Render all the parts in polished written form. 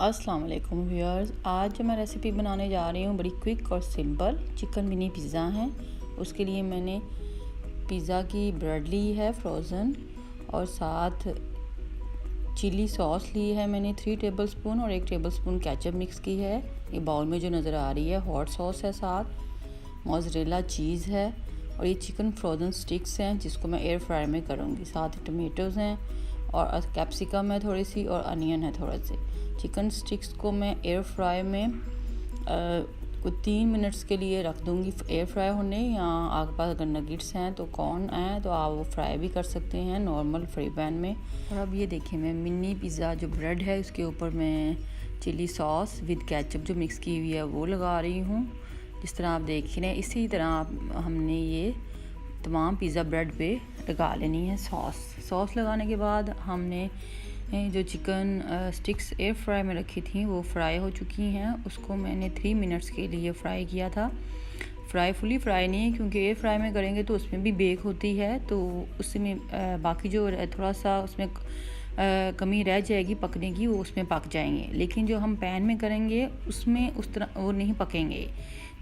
अस्सलाम वालेकुम व्यूअर्स। आज जो मैं रेसिपी बनाने जा रही हूँ बड़ी क्विक और सिंपल चिकन मिनी पिज़्ज़ा है। उसके लिए मैंने पिज़्ज़ा की ब्रेड ली है फ्रोज़न और साथ चिली सॉस ली है मैंने 3 टेबलस्पून और 1 टेबलस्पून केचप मिक्स की है। ये बाउल में जो नज़र आ रही है हॉट सॉस है, साथ मोज़रेला चीज़ है और ये चिकन फ्रोज़न स्टिक्स हैं जिसको मैं एयर फ्राई में करूँगी। साथ टमेटोज़ हैं और कैप्सिकम है थोड़ी सी और अनियन है थोड़े से। चिकन स्टिक्स को मैं एयर फ्राई में कुछ 3 मिनट्स के लिए रख दूँगी एयर फ्राई होने, या आपके पास अगर नगेट्स हैं तो कॉर्न हैं तो आप वो फ्राई भी कर सकते हैं नॉर्मल फ्राई पैन में। और अब ये देखिए मैं मिनी पिज़्ज़ा जो ब्रेड है उसके ऊपर मैं चिली सॉस विद केचप जो मिक्स की हुई है वो लगा रही हूँ। जिस तरह आप देख रहे हैं इसी तरह हमने ये तमाम पिज़्ज़ा ब्रेड पे लगा लेनी है सॉस लगाने के बाद हमने जो चिकन स्टिक्स एयर फ्राई में रखी थी वो फ्राई हो चुकी हैं। उसको मैंने 3 मिनट्स के लिए फ्राई किया था। फुली फ्राई नहीं है क्योंकि एयर फ्राई में करेंगे तो उसमें भी बेक होती है, तो उसमें बाकी जो थोड़ा सा उसमें कमी रह जाएगी पकने की, वो उसमें पक जाएंगे। लेकिन जो हम पैन में करेंगे उसमें उस तरह वो नहीं पकेंगे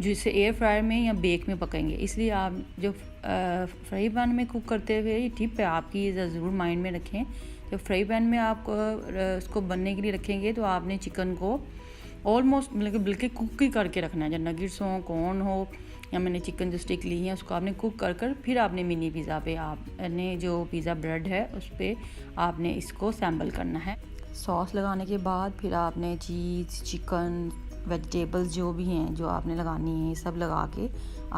जिससे एयर फ्रायर में या बेक में पकेंगे। इसलिए आप जो फ्राई पैन में कुक करते हुए ये टिप है आपकी ज़रूर माइंड में रखें। जब फ्राई पैन में आप उसको बनने के लिए रखेंगे तो आपने चिकन को ऑलमोस्ट मतलब बल्कि कुक ही करके रखना है। जब नगेट्स हो, कॉर्न हो या मैंने चिकन जो स्टिक ली है उसको आपने कुक कर फिर आपने मिनी पिज़्ज़ा पे आपने जो पिज़्ज़ा ब्रेड है उस पर आपने इसको सैम्बल करना है। सॉस लगाने के बाद फिर आपने चीज़, चिकन, वेजिटेबल्स जो भी हैं जो आपने लगानी है सब लगा के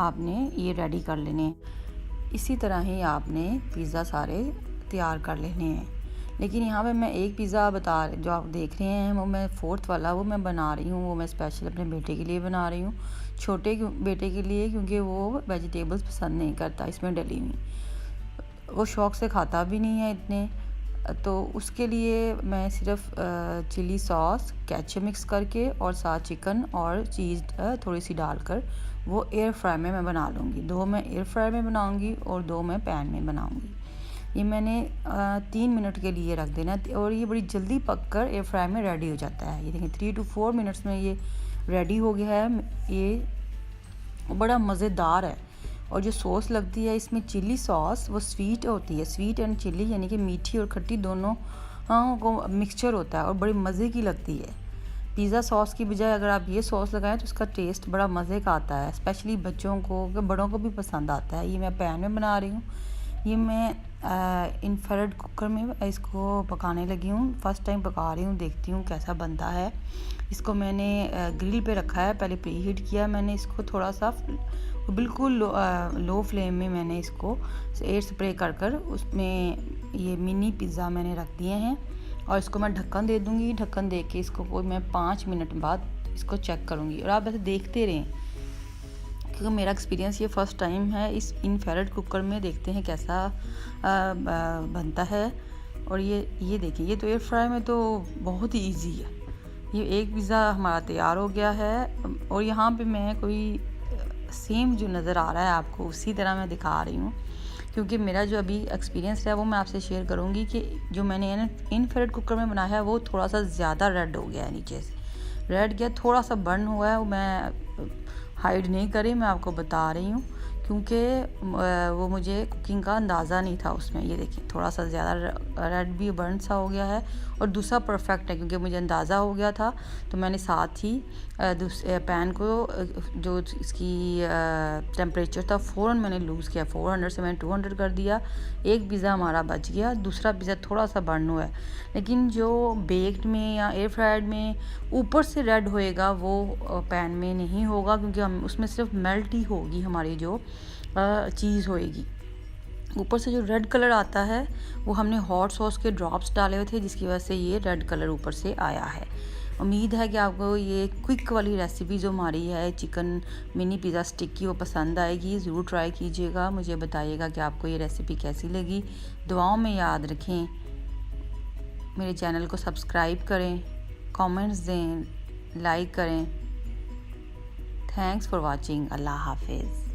आपने ये रेडी कर लेने हैं। इसी तरह ही आपने पिज़्ज़ा सारे तैयार कर लेने हैं। लेकिन यहाँ पे मैं एक पिज़्ज़ा जो आप देख रहे हैं वो मैं 4th वाला वो मैं बना रही हूँ। वो मैं स्पेशल अपने बेटे के लिए बना रही हूँ, छोटे बेटे के लिए, क्योंकि वो वेजिटेबल्स पसंद नहीं करता इसमें डली हुई, वो शौक़ से खाता भी नहीं है इतने। तो उसके लिए मैं सिर्फ चिली सॉस केचप मिक्स करके और साथ चिकन और चीज़ थोड़ी सी डालकर वो एयर फ्राई में मैं बना लूँगी। 2 मैं एयर फ्राई में बनाऊँगी और 2 मैं पैन में बनाऊँगी। ये मैंने 3 मिनट के लिए रख देना और ये बड़ी जल्दी पककर एयर फ्राई में रेडी हो जाता है। ये देखिए 3 to 4 मिनट्स में ये रेडी हो गया है। ये बड़ा मज़ेदार है। और जो सॉस लगती है इसमें चिली सॉस वो स्वीट होती है, स्वीट एंड चिली यानी कि मीठी और खट्टी दोनों को मिक्सचर होता है और बड़ी मज़े की लगती है। पिज़्ज़ा सॉस की बजाय अगर आप ये सॉस लगाएं तो इसका टेस्ट बड़ा मज़े का आता है, स्पेशली बच्चों को, बड़ों को भी पसंद आता है। ये मैं पैन में बना रही हूँ। ये मैं इंफ्रारेड कुकर में इसको पकाने लगी हूँ। फर्स्ट टाइम पका रही हूँ, देखती हूँ कैसा बनता है। इसको मैंने ग्रिल पे रखा है, पहले प्री हीट किया मैंने इसको थोड़ा सा बिल्कुल लो फ्लेम में मैंने इसको एयर स्प्रे कर उसमें ये मिनी पिज़्ज़ा मैंने रख दिए हैं और इसको मैं ढक्कन दे दूँगी। ढक्कन दे के इसको कोई मैं 5 मिनट बाद इसको चेक करूँगी और आप ऐसे देखते रहें क्योंकि मेरा एक्सपीरियंस ये फ़र्स्ट टाइम है इस इंफ्रारेड कुकर में। देखते हैं कैसा बनता है। और ये देखिए ये तो एयर फ्राई में तो बहुत ही ईजी है। ये एक पिज़्ज़ा हमारा तैयार हो गया है और यहाँ पे मैं कोई सेम जो नज़र आ रहा है आपको उसी तरह मैं दिखा रही हूँ, क्योंकि मेरा जो अभी एक्सपीरियंस है वो मैं आपसे शेयर करूँगी कि जो मैंने इंफ्रारेड कुकर में बनाया है वो थोड़ा सा ज़्यादा रेड हो गया है, नीचे से रेड गया, थोड़ा सा बर्न हुआ है। वो मैं हाइड नहीं करी, मैं आपको बता रही हूँ क्योंकि वो मुझे कुकिंग का अंदाज़ा नहीं था उसमें। ये देखिए थोड़ा सा ज़्यादा रेड भी बर्न सा हो गया है और दूसरा परफेक्ट है क्योंकि मुझे अंदाज़ा हो गया था। तो मैंने साथ ही दूसरे पैन को जो इसकी टेम्परेचर था फ़ौरन मैंने लूज़ किया, 400 से मैंने 200 कर दिया। एक पिज़्ज़ा हमारा बच गया, दूसरा पिज़्ज़ा थोड़ा सा बर्न हुआ है। लेकिन जो बेक्ड में या एयर फ्राइड में ऊपर से रेड होएगा वो पैन में नहीं होगा, क्योंकि हम उसमें सिर्फ मेल्ट ही होगी हमारी जो चीज़ होएगी। ऊपर से जो रेड कलर आता है वो हमने हॉट सॉस के ड्रॉप्स डाले हुए थे जिसकी वजह से ये रेड कलर ऊपर से आया है। उम्मीद है कि आपको ये क्विक वाली रेसिपी जो हमारी है चिकन मिनी पिज़्ज़ा स्टिक की वो पसंद आएगी। ज़रूर ट्राई कीजिएगा, मुझे बताइएगा कि आपको ये रेसिपी कैसी लगी। दुआओं में याद रखें, मेरे चैनल को सब्सक्राइब करें, कमेंट्स दें, लाइक करें। Thanks for watching. अल्लाह हाफिज़।